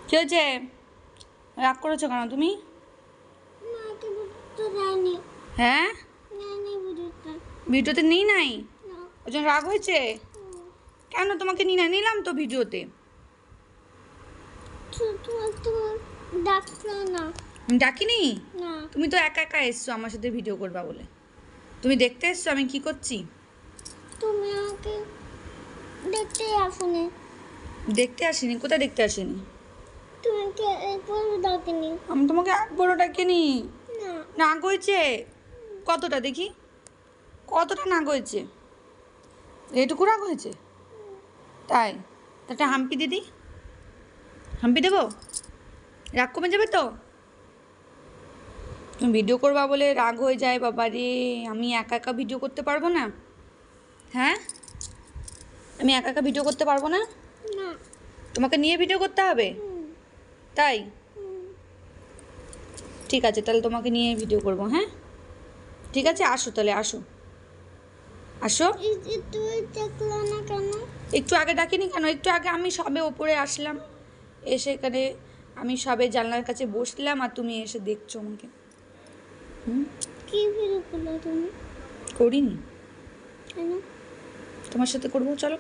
কি হয়েছে? রাগ করেছো কেন তুমি? হ্যাঁ, ভিডিওতে নেই নাই ওই জন্য রাগ হয়েছে? কেন তোমাকে নিলাম তো ভিডিওতে। আমি ডাকিনি? তুমি তো একা একা এসছো আমার সাথে ভিডিও করবা বলে। তুমি দেখতে এসছো আমি কি করছি? তুমি আমাকে দেখতে আসোনি। দেখতে আসিনি? কোথায় দেখতে আসিনি? তোমাকে একবার ডাকিনি। আমি তোমাকে একবারও ডাকিনি। না। রাগ হয়েছে? কতটা দেখি, কতটা রাগ হয়েছে? এটুকু রাগ হয়েছে? তাই? একটা হাম্পি দিদি, হাম্পি দেবো? রাগ কমে যাবে তো? তুমি ভিডিও করবা বলে রাগ হয়ে যায় বাবা রে। আমি একা একা ভিডিও করতে পারবো না? হ্যাঁ, আমি একা একা ভিডিও করতে পারবো না? না। তোমাকে নিয়ে ভিডিও করতে হবে? তাই? ঠিক আছে, তাহলে তোমাকে নিয়ে ভিডিও করব। হ্যাঁ ঠিক আছে, আসো তাহলে, আসো আসো। তুমি দেখলো না কেন? একটু আগে ডাকিনি কেন? একটু আগে আমি সবে ওপরে আসলাম, এসে এখানে আমি সবে জানলার কাছে বসলাম আর তুমি এসে দেখছো আমাকে। কি ভিডিও করলো তুমি? করিনি? কেন? তোমার সাথে করবো, চলো।